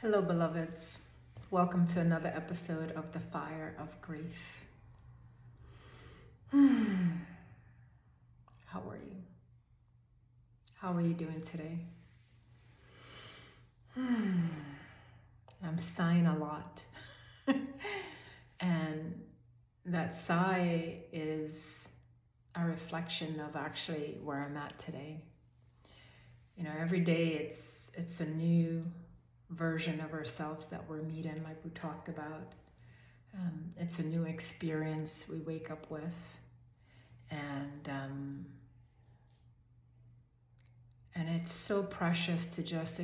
Hello, beloveds. Welcome to another episode of The Fire of Grief. How are you? How are you doing today? I'm sighing a lot. And that sigh is a reflection of actually where I'm at today. You know, every day it's a new version of ourselves that we're meeting, like we talked about. It's a new experience we wake up with, and it's so precious to just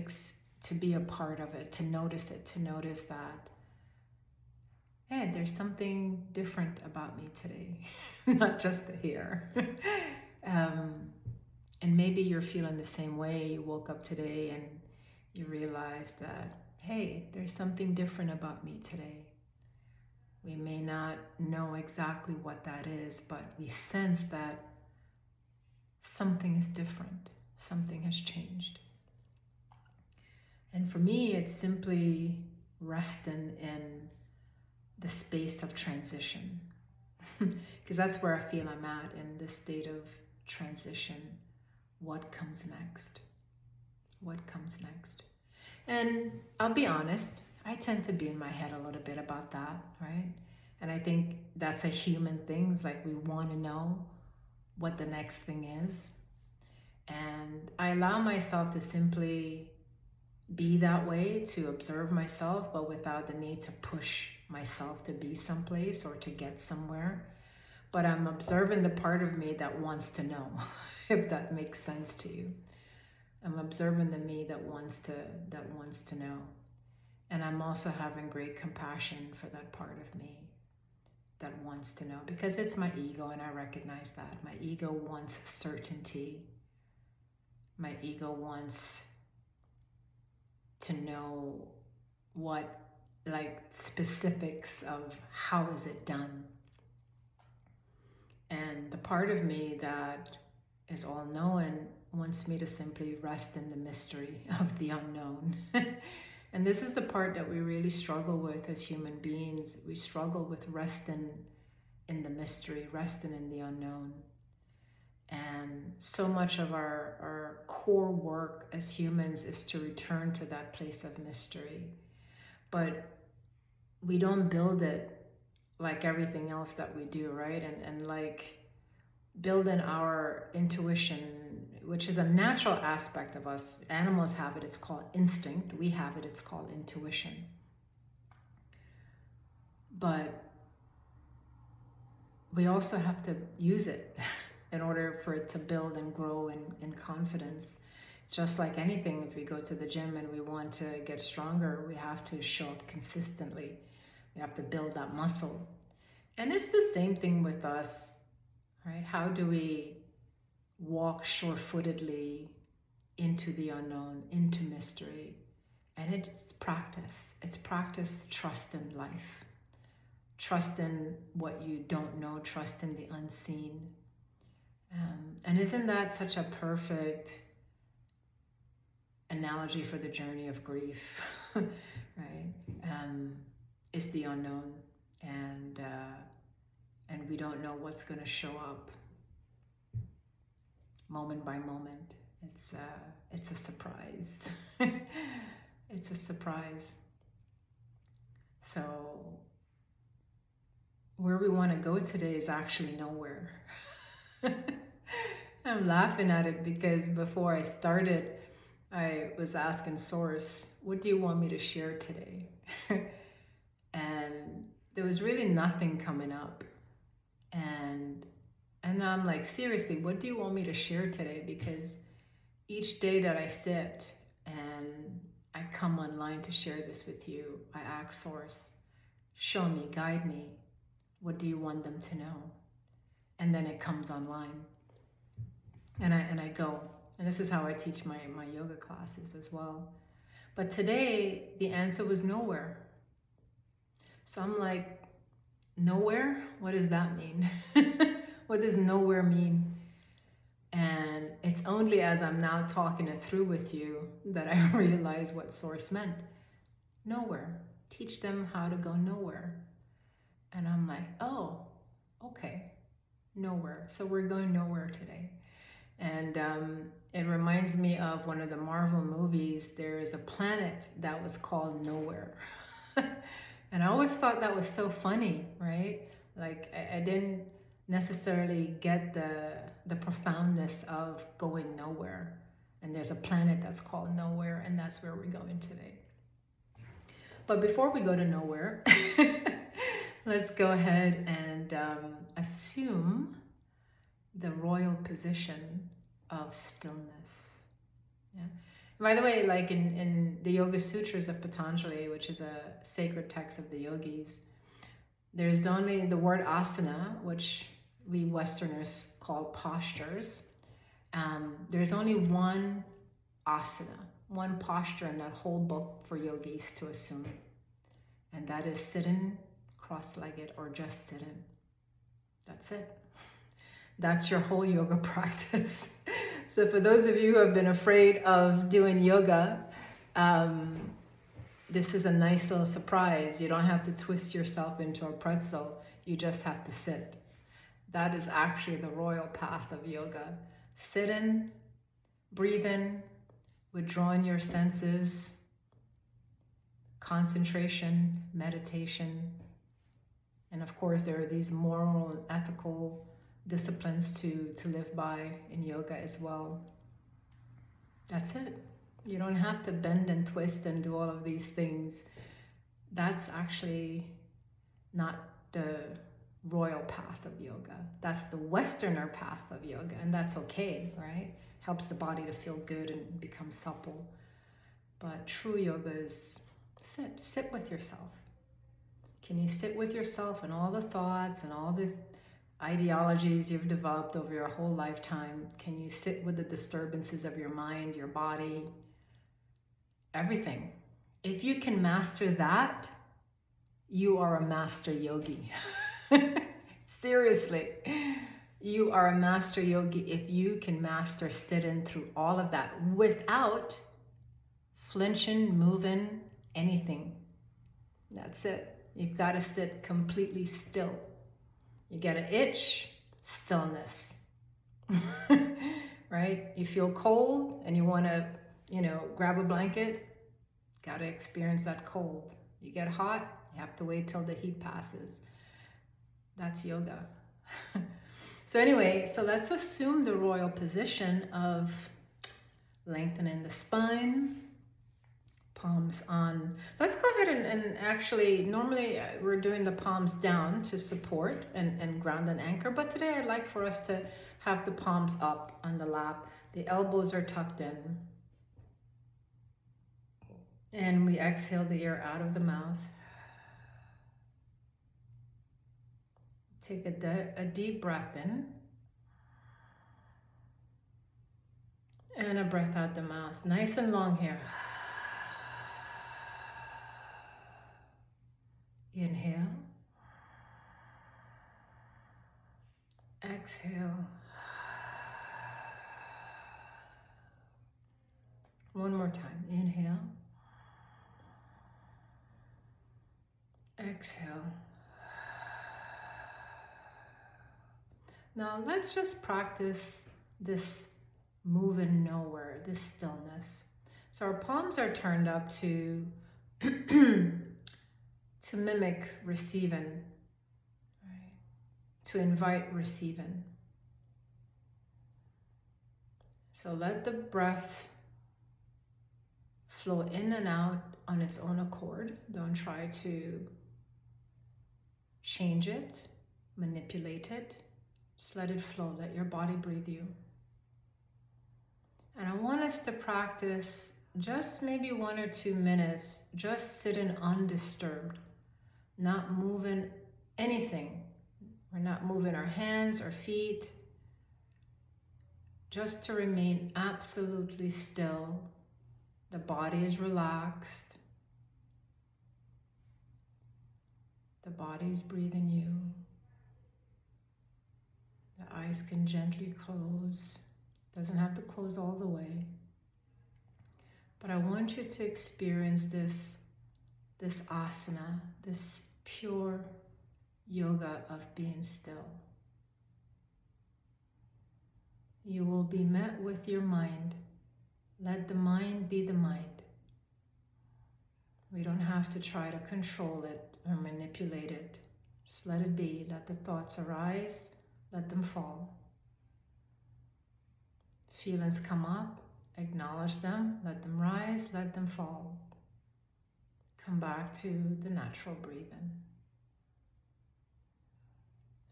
to be a part of it, to notice it, to notice that, hey, there's something different about me today, not just the hair. And maybe you're feeling the same way. You woke up today and you realize that, hey, there's something different about me today. We may not know exactly what that is, but we sense that something is different, something has changed. And for me, it's simply resting in the space of transition, because that's where I feel I'm at, in this state of transition. What comes next? What comes next? And I'll be honest, I tend to be in my head a little bit about that, right? And I think that's a human thing. It's like we want to know what the next thing is. And I allow myself to simply be that way, to observe myself, but without the need to push myself to be someplace or to get somewhere. But I'm observing the part of me that wants to know, if that makes sense to you. I'm observing the me that wants to know. And I'm also having great compassion for that part of me that wants to know, because it's my ego, and I recognize that. My ego wants certainty. My ego wants to know what, like, specifics of how is it done. And the part of me that is all-knowing wants me to simply rest in the mystery of the unknown. And this is the part that we really struggle with as human beings. We struggle with resting in the mystery, resting in the unknown. And so much of our core work as humans is to return to that place of mystery. But we don't build it like everything else that we do, right? And like building our intuition, which is a natural aspect of us. Animals have it, it's called instinct. We have it, it's called intuition. But we also have to use it in order for it to build and grow in confidence. Just like anything, if we go to the gym and we want to get stronger, we have to show up consistently. We have to build that muscle. And it's the same thing with us, right? How do we walk sure-footedly into the unknown, into mystery? And it's practice. It's practice, trust in life. Trust in what you don't know, trust in the unseen. And isn't that such a perfect analogy for the journey of grief, right? It's the unknown, and we don't know what's going to show up moment by moment. It's a surprise. It's a surprise. So where we want to go today is actually nowhere. I'm laughing at it because before I started, I was asking Source, what do you want me to share today? And there was really nothing coming up. And I'm like, seriously, what do you want me to share today? Because each day that I sit and I come online to share this with you, I ask Source, show me, guide me. What do you want them to know? And then it comes online. And I go. And this is how I teach my yoga classes as well. But today, the answer was nowhere. So I'm like, nowhere? What does that mean? What does nowhere mean? And it's only as I'm now talking it through with you that I realize what Source meant. Nowhere. Teach them how to go nowhere. And I'm like, oh, okay, nowhere. So we're going nowhere today. And it reminds me of one of the Marvel movies. There is a planet that was called Nowhere. And I always thought that was so funny, right? Like I didn't necessarily get the profoundness of going nowhere. And there's a planet that's called Nowhere, and that's where we're going today. But before we go to nowhere, let's go ahead and assume the royal position of stillness. Yeah. By the way, like in the Yoga Sutras of Patanjali, which is a sacred text of the yogis, there's only the word asana, which we Westerners call postures. There's only one asana, one posture in that whole book for yogis to assume, and that is sitting cross-legged or just sitting. That's it. That's your whole yoga practice. So for those of you who have been afraid of doing yoga, this is a nice little surprise. You don't have to twist yourself into a pretzel. You just have to sit. That is actually the royal path of yoga. Sit in, breathe in, withdrawing your senses, concentration, meditation. And of course, there are these moral and ethical disciplines to live by in yoga as well. That's it. You don't have to bend and twist and do all of these things. That's actually not the royal path of yoga. That's the Westerner path of yoga, and that's okay, right? Helps the body to feel good and become supple. But true yoga is sit with yourself. Can you sit with yourself and all the thoughts and all the ideologies you've developed over your whole lifetime? Can you sit with the disturbances of your mind, your body, everything? If you can master that, you are a master yogi. Seriously, you are a master yogi if you can master sitting through all of that without flinching, moving, anything. That's it. You've got to sit completely still. You get an itch, stillness. Right? You feel cold and you want to, grab a blanket, got to experience that cold. You get hot, you have to wait till the heat passes. That's yoga. So anyway, so let's assume the royal position of lengthening the spine, palms on. Let's go ahead and actually, normally we're doing the palms down to support and ground and anchor, but today I'd like for us to have the palms up on the lap. The elbows are tucked in. And we exhale the air out of the mouth. Take a deep breath in. And a breath out the mouth. Nice and long here. Inhale. Exhale. One more time. Inhale. Exhale. Now let's just practice this moving nowhere, this stillness. So our palms are turned up to to mimic receiving, right? To invite receiving. So let the breath flow in and out on its own accord. Don't try to change it, manipulate it. Just let it flow. Let your body breathe you. And I want us to practice just maybe 1 or 2 minutes, just sitting undisturbed, not moving anything. We're not moving our hands or feet. Just to remain absolutely still. The body is relaxed. The body is breathing you. The eyes can gently close. Doesn't have to close all the way. But I want you to experience this this asana, this pure yoga of being still. You will be met with your mind. Let the mind be the mind. We don't have to try to control it or manipulate it. Just let it be. Let the thoughts arise. Let them fall. Feelings come up. Acknowledge them. Let them rise. Let them fall. Come back to the natural breathing.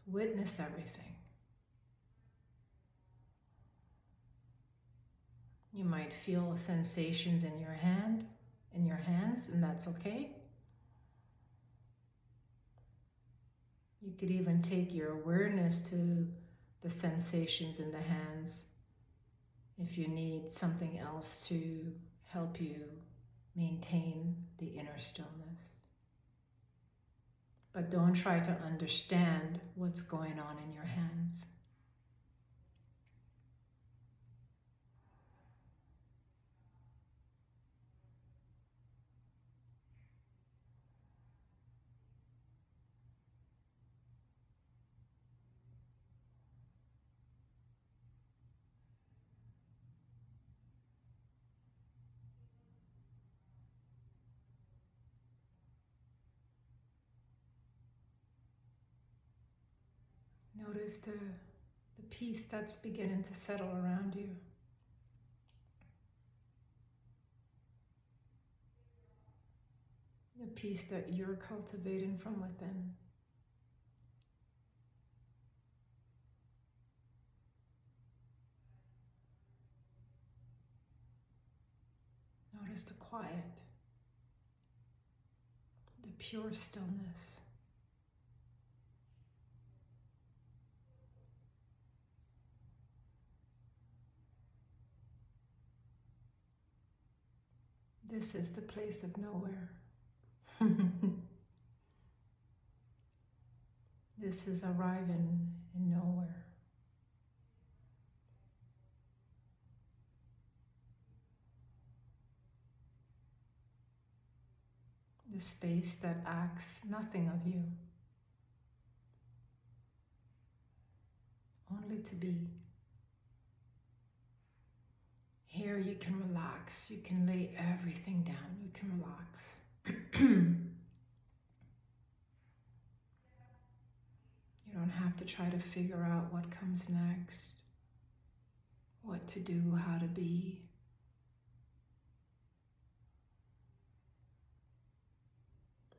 Witness everything. You might feel sensations in your hands, and that's okay. You could even take your awareness to the sensations in the hands if you need something else to help you maintain the inner stillness. But don't try to understand what's going on in your hands. Notice the peace that's beginning to settle around you. The peace that you're cultivating from within. Notice the quiet, the pure stillness. This is the place of nowhere. This is arriving in nowhere. The space that asks nothing of you, only to be. Here you can relax, you can lay everything down, you can relax. You don't have to try to figure out what comes next, what to do, how to be.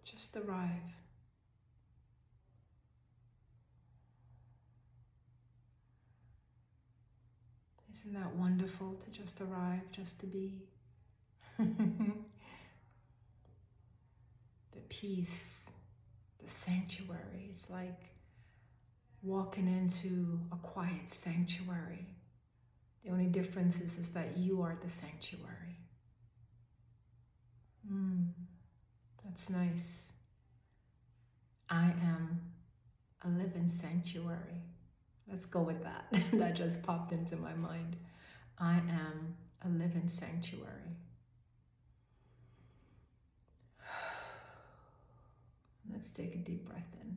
Just arrive. Isn't that wonderful to just arrive, just to be? The peace, the sanctuary. It's like walking into a quiet sanctuary. The only difference is that you are the sanctuary. That's nice. I am a living sanctuary. Let's go with that. That just popped into my mind. I am a living sanctuary. Let's take a deep breath in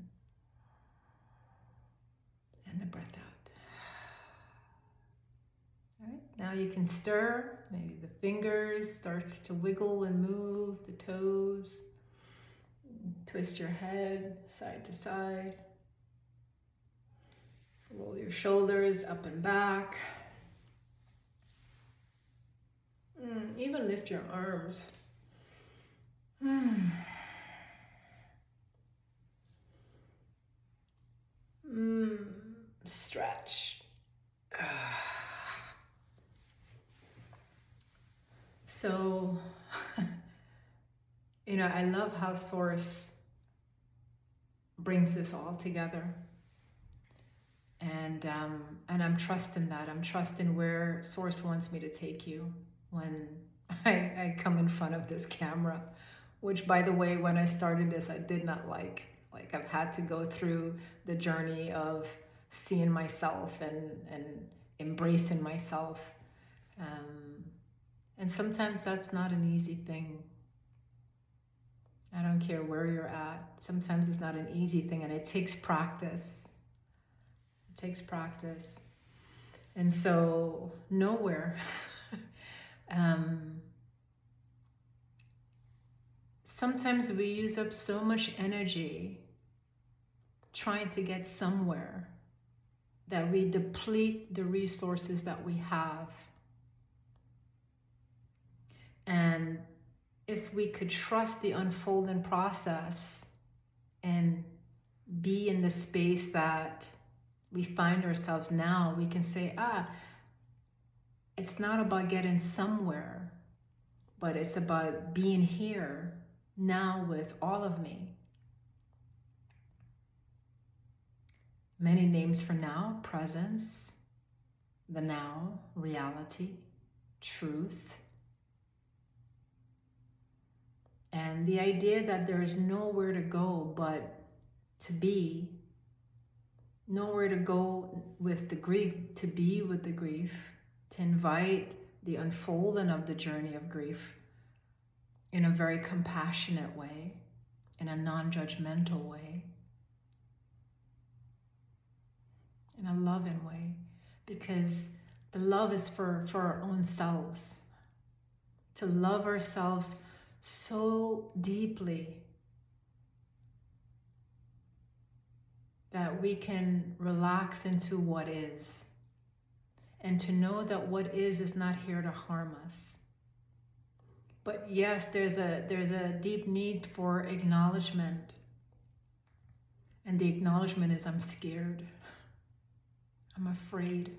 and the breath out. All right, now you can stir. Maybe the fingers starts to wiggle and move, the toes. Twist your head side to side. Roll your shoulders up and back. Even lift your arms. Stretch. So, I love how Source brings this all together. And I'm trusting that. I'm trusting where Source wants me to take you when I come in front of this camera, which, by the way, when I started this, I did not like. Like, I've had to go through the journey of seeing myself and embracing myself. And sometimes that's not an easy thing. I don't don't care where you're at. Sometimes it's not an easy thing, and it takes practice. It takes practice. And so, nowhere. Sometimes we use up so much energy trying to get somewhere that we deplete the resources that we have. And if we could trust the unfolding process and be in the space that we find ourselves now, we can say, it's not about getting somewhere, but it's about being here now with all of me. Many names for now: presence, the now, reality, truth. And the idea that there is nowhere to go but to be, nowhere to go with the grief, to be with the grief, to invite the unfolding of the journey of grief in a very compassionate way, in a non-judgmental way, in a loving way, because the love is for our own selves. To love ourselves so deeply that we can relax into what is, and to know that what is not here to harm us. But yes, there's a deep need for acknowledgement, and the acknowledgement is, I'm scared, I'm afraid,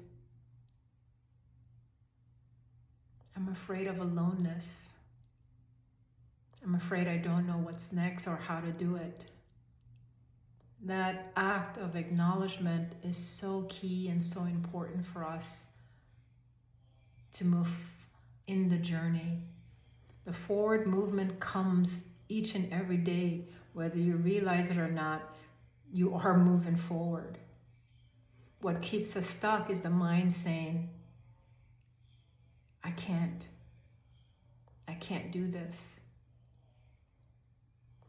I'm afraid of aloneness, I'm afraid I don't know what's next or how to do it. That act of acknowledgement is so key and so important for us to move in the journey. The forward movement comes each and every day, whether you realize it or not. You are moving forward. What keeps us stuck is the mind saying, I can't do this.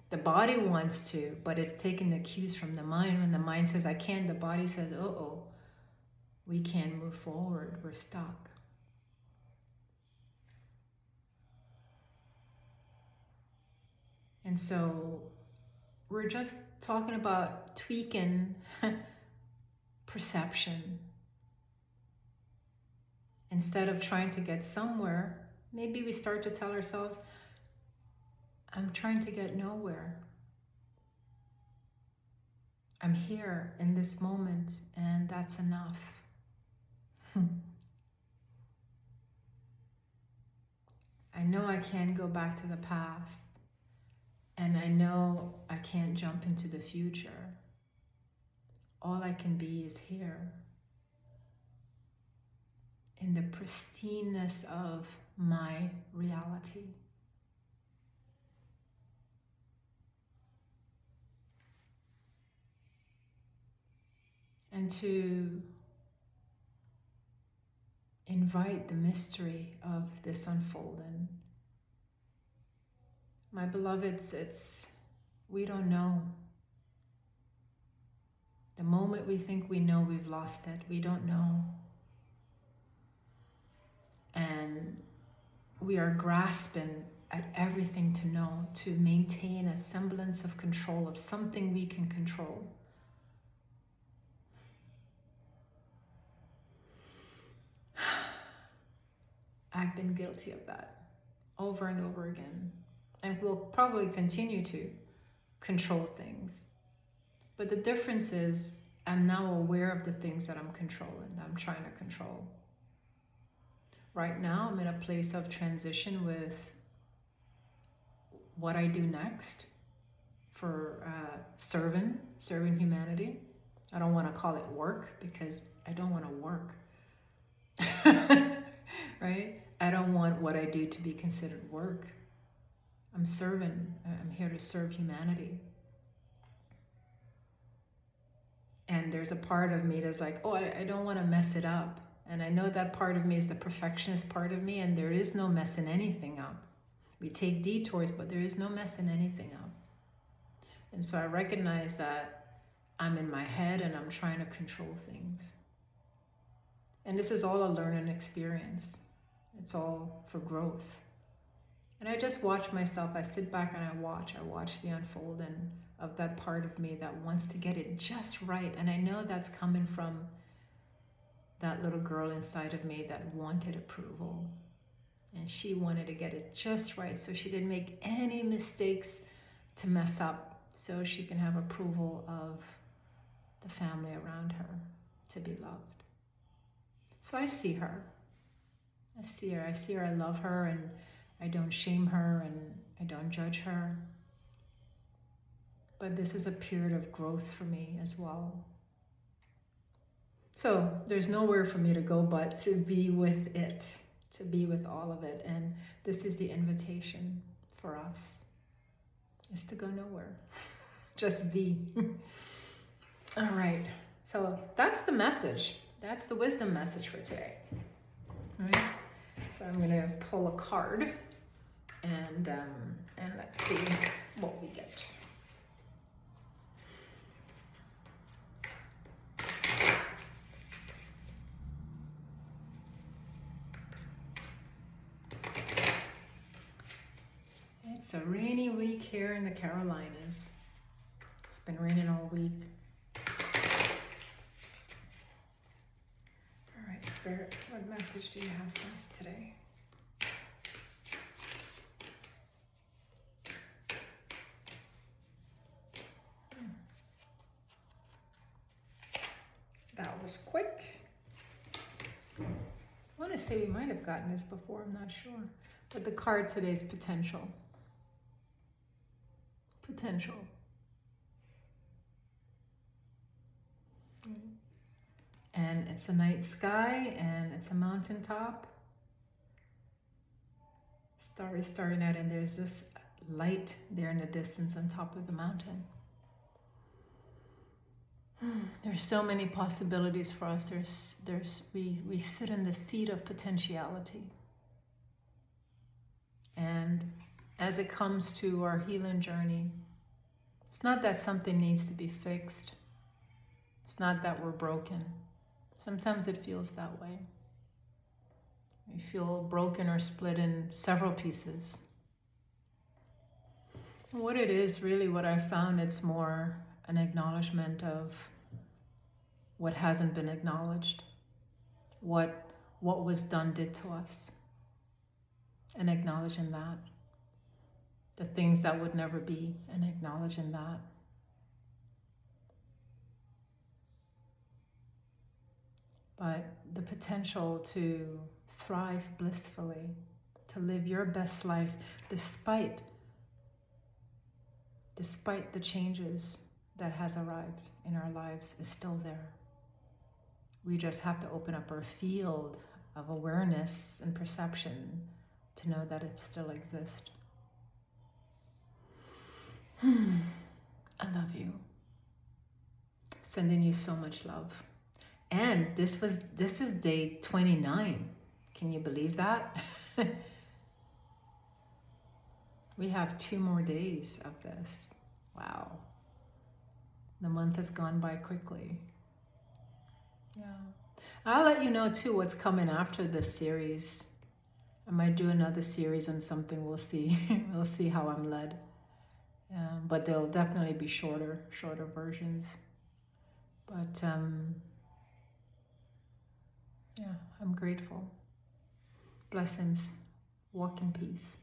The body wants to, but it's taking the cues from the mind. When the mind says, I can't, the body says, we can't move forward, we're stuck. And so we're just talking about tweaking perception. Instead of trying to get somewhere, maybe we start to tell ourselves, I'm trying to get nowhere. I'm here in this moment, and that's enough. I know I can't go back to the past, and I know I can't jump into the future. All I can be is here, in the pristineness of my reality. And to invite the mystery of this unfolding. My beloveds, we don't know. The moment we think we know, we've lost it. We don't know. And we are grasping at everything to know, to maintain a semblance of control of something we can control. I've been guilty of that over and over again, and will probably continue to control things. But the difference is, I'm now aware of the things that I'm controlling, that I'm trying to control. Right now, I'm in a place of transition with what I do next for serving humanity. I don't want to call it work, because I don't want to work. Right? I don't want what I do to be considered work. I'm serving. I'm here to serve humanity. And there's a part of me that's like, I don't want to mess it up. And I know that part of me is the perfectionist part of me, and there is no messing anything up. We take detours, but there is no messing anything up. And so I recognize that I'm in my head and I'm trying to control things. And this is all a learning experience. It's all for growth. And I just watch myself. I sit back and I watch the unfolding of that part of me that wants to get it just right. And I know that's coming from that little girl inside of me that wanted approval. And she wanted to get it just right so she didn't make any mistakes to mess up, so she can have approval of the family around her to be loved. So I see her. I see her, I love her, and I don't shame her and I don't judge her. But this is a period of growth for me as well. So there's nowhere for me to go but to be with it, to be with all of it. And this is the invitation for us, is to go nowhere. Just be. All right. So that's the message. That's the wisdom message for today. All right. So I'm going to pull a card and let's see what we get. It's a rainy week here in the Carolinas. It's been raining all week. All right, Spirit, what message do you have for us today? That was quick. I want to say we might have gotten this before, I'm not sure. But the card today is potential. Potential. And it's a night sky and it's a mountaintop. Starry, starry night, and there's this light there in the distance on top of the mountain. There's so many possibilities for us. We sit in the seat of potentiality. And as it comes to our healing journey, it's not that something needs to be fixed. It's not that we're broken. Sometimes it feels that way. We feel broken or split in several pieces. And what it is, really, what I found, it's more an acknowledgement of what hasn't been acknowledged, what was done did to us, and acknowledging that. The things that would never be, and acknowledging that. But the potential to thrive blissfully, to live your best life despite the changes that has arrived in our lives is still there. We just have to open up our field of awareness and perception to know that it still exists. I love you. Sending you so much love. And this is day 29. Can you believe that? We have 2 more days of this. Wow. The month has gone by quickly. Yeah. I'll let you know too what's coming after this series. I might do another series on something. We'll see. We'll see how I'm led. But they'll definitely be shorter versions. But yeah, I'm grateful. Blessings. Walk in peace.